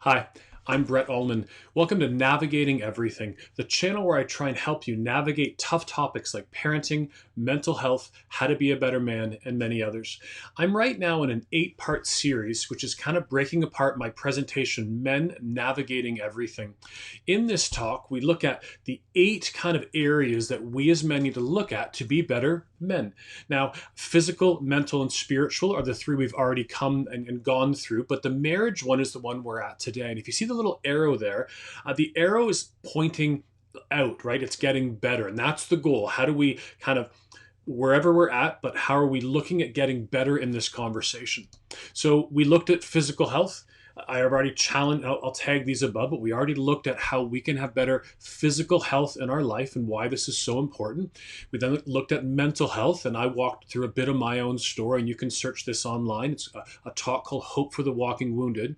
Hi, I'm Brett Ullman. Welcome to Navigating Everything, the channel where I try and help you navigate tough topics like parenting, mental health, how to be a better man, and many others. I'm right now in an 8-part series, which is kind of breaking apart my presentation, Men Navigating Everything. In this talk, we look at the 8 kind of areas that we as men need to look at to be better men. Now, physical, mental, and spiritual are the 3 we've already come and gone through, but the marriage one is the one we're at today. And if you see the little arrow there, the arrow is pointing out, right? It's getting better. And that's the goal. How do we kind of wherever we're at, but how are we looking at getting better in this conversation? So we looked at physical health. I have already challenged, I'll tag these above, but we already looked at how we can have better physical health in our life and why this is so important. We then looked at mental health, and I walked through a bit of my own story, and you can search this online. It's a talk called Hope for the Walking Wounded.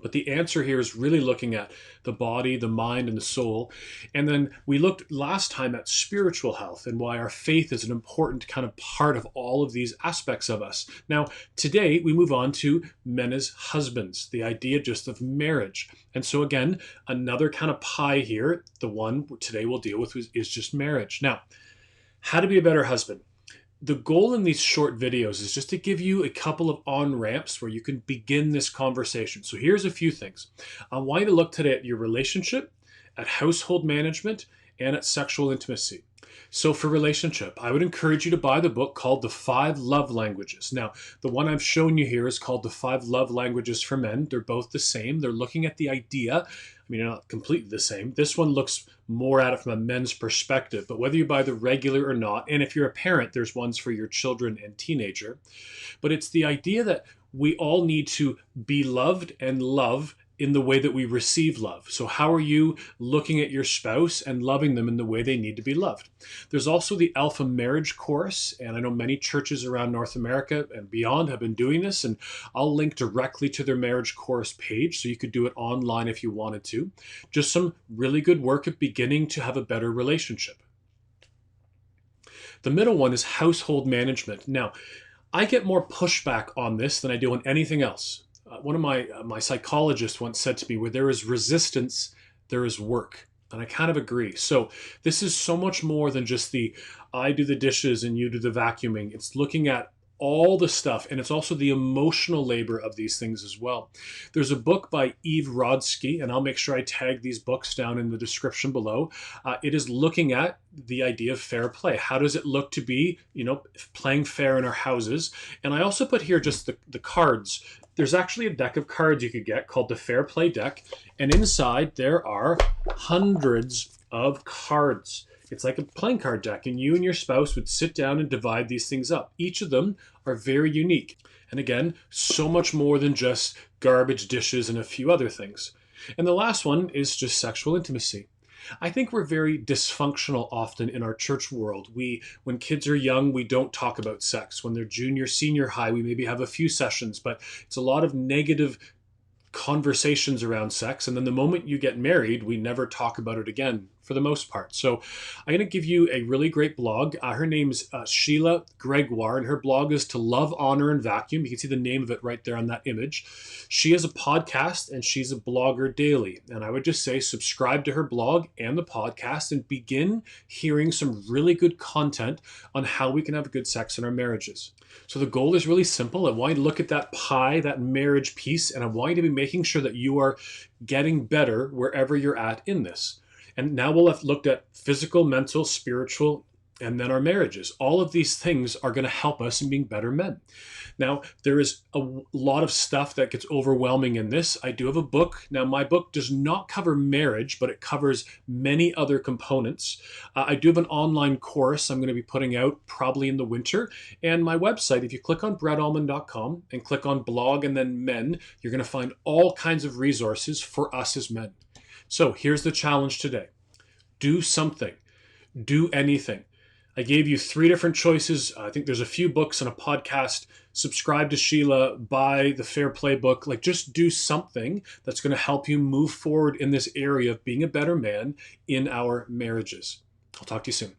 But the answer here is really looking at the body, the mind, and the soul. And then we looked last time at spiritual health and why our faith is an important kind of part of all of these aspects of us. Now, today we move on to men as husbands, the idea just of marriage. And so again, another kind of pie here, the one today we'll deal with is just marriage. Now, how to be a better husband. The goal in these short videos is just to give you a couple of on-ramps where you can begin this conversation. So here's a few things. I want you to look today at your relationship, at household management, and at sexual intimacy. So for relationship, I would encourage you to buy the book called The 5 Love Languages. Now, the one I've shown you here is called The 5 Love Languages for Men. They're both the same. They're looking at the idea. I mean, they're not completely the same. This one looks more at it from a men's perspective, but whether you buy the regular or not, and if you're a parent, there's ones for your children and teenager. But it's the idea that we all need to be loved and love in the way that we receive love. So how are you looking at your spouse and loving them in the way they need to be loved? There's also the Alpha Marriage course, and I know many churches around North America and beyond have been doing this, and I'll link directly to their marriage course page so you could do it online if you wanted to. Just some really good work at beginning to have a better relationship. The middle one is household management. Now, I get more pushback on this than I do on anything else. One of my psychologists once said to me, where there is resistance, there is work. And I kind of agree. So this is so much more than just the I do the dishes and you do the vacuuming. It's looking at all the stuff, and it's also the emotional labor of these things as well. There's a book by Rodsky, and I'll make sure I tag these books down in the description below. It is looking at the idea of fair play. How does it look to be, playing fair in our houses? And I also put here just the cards. There's actually a deck of cards you could get called the Fair Play deck, and inside there are hundreds of cards. It's like a playing card deck, and you and your spouse would sit down and divide these things up. Each of them are very unique. And again, so much more than just garbage dishes and a few other things. And the last one is just sexual intimacy. I think we're very dysfunctional often in our church world. When kids are young, we don't talk about sex. When they're junior, senior high, we maybe have a few sessions, but it's a lot of negative conversations around sex. And then the moment you get married, we never talk about it again for the most part. So I'm going to give you a really great blog. Her name's Sheila Gregoire, and her blog is To Love, Honor, and Vacuum. You can see the name of it right there on that image. She has a podcast, and she's a blogger daily. And I would just say subscribe to her blog and the podcast and begin hearing some really good content on how we can have good sex in our marriages. So the goal is really simple. I want you to look at that pie, that marriage piece, and I want you to be making sure that you are getting better wherever you're at in this. And now we'll have looked at physical, mental, spiritual, and then our marriages. All of these things are going to help us in being better men. Now, there is a lot of stuff that gets overwhelming in this. I do have a book. Now, my book does not cover marriage, but it covers many other components. I do have an online course I'm going to be putting out probably in the winter. And my website, if you click on brettallman.com and click on blog and then men, you're going to find all kinds of resources for us as men. So here's the challenge today. Do something. Do anything. I gave you 3 different choices. I think there's a few books and a podcast. Subscribe to Sheila, buy the Fair Play book. Just do something that's going to help you move forward in this area of being a better man in our marriages. I'll talk to you soon.